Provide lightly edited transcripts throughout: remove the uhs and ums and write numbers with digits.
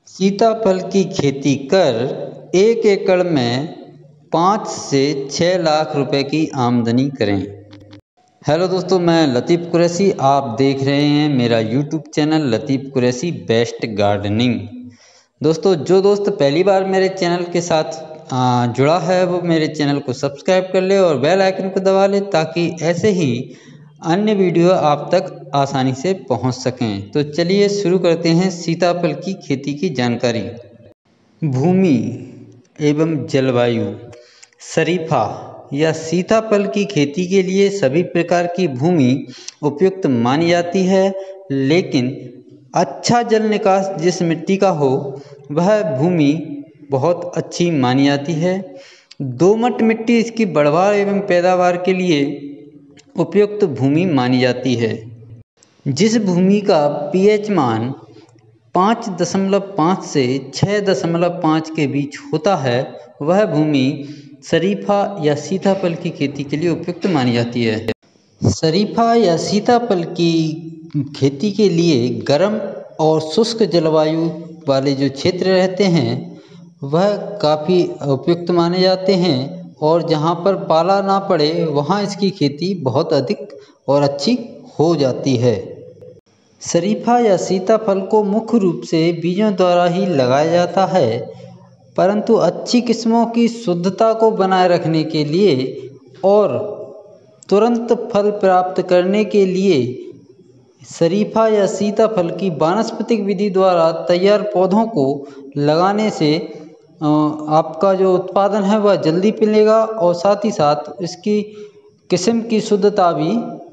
सीताफल की खेती कर 1 एकड़ में 5 से 6 लाख रुपए की आमदनी करें। हेलो दोस्तों, मैं लतीफ़ कुरैशी। आप देख रहे हैं मेरा यूट्यूब चैनल लतीफ़ कुरैशी बेस्ट गार्डनिंग। दोस्तों, जो दोस्त पहली बार मेरे चैनल के साथ जुड़ा है वो मेरे चैनल को सब्सक्राइब कर ले और बेल आइकन को दबा ले ताकि ऐसे ही अन्य वीडियो आप तक आसानी से पहुंच सकें। तो चलिए शुरू करते हैं सीताफल की खेती की जानकारी। भूमि एवं जलवायु। शरीफा या सीताफल की खेती के लिए सभी प्रकार की भूमि उपयुक्त मानी जाती है, लेकिन अच्छा जल निकास जिस मिट्टी का हो वह भूमि बहुत अच्छी मानी जाती है। दोमट मिट्टी इसकी बढ़वार एवं पैदावार के लिए उपयुक्त भूमि मानी जाती है। जिस भूमि का पीएच मान 5.5 से 6.5 के बीच होता है वह भूमि शरीफा या सीताफल की खेती के लिए उपयुक्त मानी जाती है। शरीफा या सीताफल की खेती के लिए गर्म और शुष्क जलवायु वाले जो क्षेत्र रहते हैं वह काफ़ी उपयुक्त माने जाते हैं, और जहाँ पर पाला ना पड़े वहाँ इसकी खेती बहुत अधिक और अच्छी हो जाती है। शरीफा या सीताफल को मुख्य रूप से बीजों द्वारा ही लगाया जाता है, परंतु अच्छी किस्मों की शुद्धता को बनाए रखने के लिए और तुरंत फल प्राप्त करने के लिए शरीफा या सीताफल की वानस्पतिक विधि द्वारा तैयार पौधों को लगाने से आपका जो उत्पादन है वह जल्दी मिलेगा और साथ ही साथ इसकी किस्म की शुद्धता भी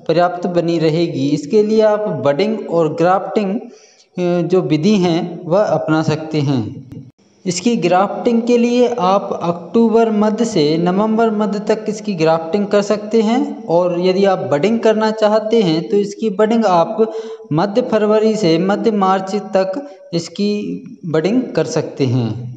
पर्याप्त बनी रहेगी। इसके लिए आप बडिंग और ग्राफ्टिंग जो विधि हैं वह अपना सकते हैं। इसकी ग्राफ्टिंग के लिए आप अक्टूबर मध्य से नवंबर मध्य तक इसकी ग्राफ्टिंग कर सकते हैं, और यदि आप बडिंग करना चाहते हैं तो इसकी बडिंग आप मध्य फरवरी से मध्य मार्च तक इसकी बडिंग कर सकते हैं।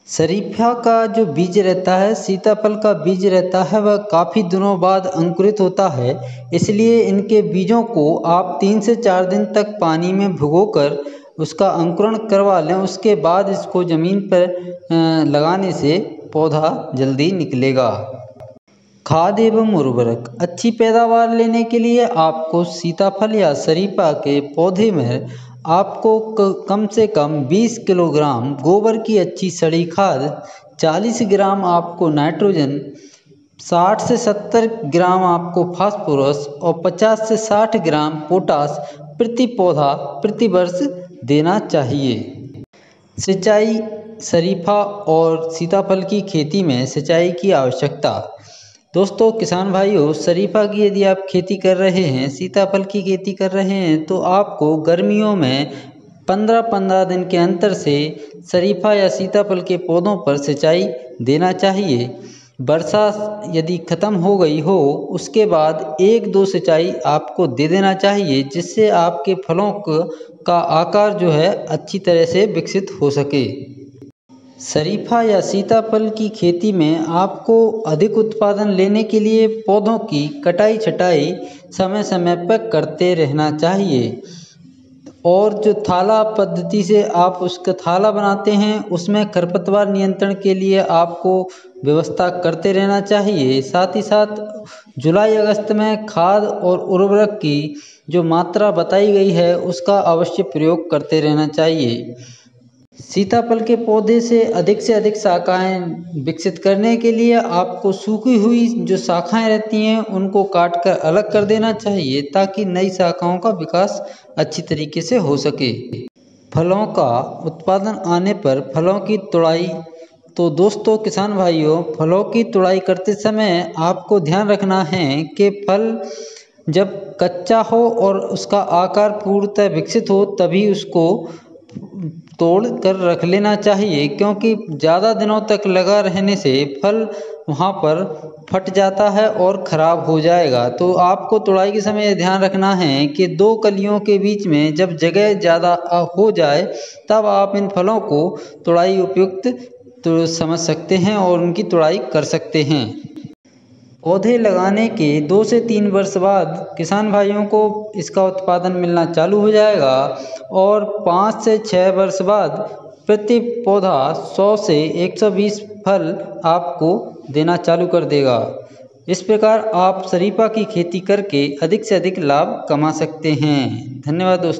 शरीफा का जो बीज रहता है, सीताफल का बीज रहता है, वह काफ़ी दिनों बाद अंकुरित होता है। इसलिए इनके बीजों को आप 3 से 4 दिन तक पानी में भिगोकर उसका अंकुरण करवा लें। उसके बाद इसको ज़मीन पर लगाने से पौधा जल्दी निकलेगा। खाद एवं उर्वरक। अच्छी पैदावार लेने के लिए आपको सीताफल या शरीफा के पौधे में आपको कम से कम 20 किलोग्राम गोबर की अच्छी सड़ी खाद, 40 ग्राम आपको नाइट्रोजन, 60 से 70 ग्राम आपको फास्फोरस और 50 से 60 ग्राम पोटास प्रति पौधा प्रति वर्ष देना चाहिए। सिंचाई। शरीफा और सीताफल की खेती में सिंचाई की आवश्यकता। दोस्तों किसान भाइयों, शरीफा की यदि आप खेती कर रहे हैं, सीताफल की खेती कर रहे हैं, तो आपको गर्मियों में 15-15 दिन के अंतर से शरीफा या सीताफल के पौधों पर सिंचाई देना चाहिए। वर्षा यदि ख़त्म हो गई हो उसके बाद 1-2 सिंचाई आपको दे देना चाहिए, जिससे आपके फलों का आकार जो है अच्छी तरह से विकसित हो सके। शरीफा या सीताफल की खेती में आपको अधिक उत्पादन लेने के लिए पौधों की कटाई छटाई समय समय पर करते रहना चाहिए, और जो थाला पद्धति से आप उसका थाला बनाते हैं उसमें खरपतवार नियंत्रण के लिए आपको व्यवस्था करते रहना चाहिए। साथ ही साथ जुलाई अगस्त में खाद और उर्वरक की जो मात्रा बताई गई है उसका अवश्य प्रयोग करते रहना चाहिए। सीताफल के पौधे से अधिक शाखाएं विकसित करने के लिए आपको सूखी हुई जो शाखाएं रहती हैं उनको काटकर अलग कर देना चाहिए, ताकि नई शाखाओं का विकास अच्छी तरीके से हो सके। फलों का उत्पादन आने पर फलों की तुड़ाई। तो दोस्तों किसान भाइयों, फलों की तुड़ाई करते समय आपको ध्यान रखना है कि फल जब कच्चा हो और उसका आकार पूर्णतः विकसित हो तभी उसको तोड़ कर रख लेना चाहिए, क्योंकि ज़्यादा दिनों तक लगा रहने से फल वहाँ पर फट जाता है और ख़राब हो जाएगा। तो आपको तुड़ाई के समय ध्यान रखना है कि 2 कलियों के बीच में जब जगह ज़्यादा हो जाए तब आप इन फलों को तुड़ाई उपयुक्त तो समझ सकते हैं और उनकी तुड़ाई कर सकते हैं। पौधे लगाने के 2 से 3 वर्ष बाद किसान भाइयों को इसका उत्पादन मिलना चालू हो जाएगा, और 5 से 6 वर्ष बाद प्रति पौधा 100 से 120 फल आपको देना चालू कर देगा। इस प्रकार आप शरीफा की खेती करके अधिक से अधिक लाभ कमा सकते हैं। धन्यवाद दोस्तों।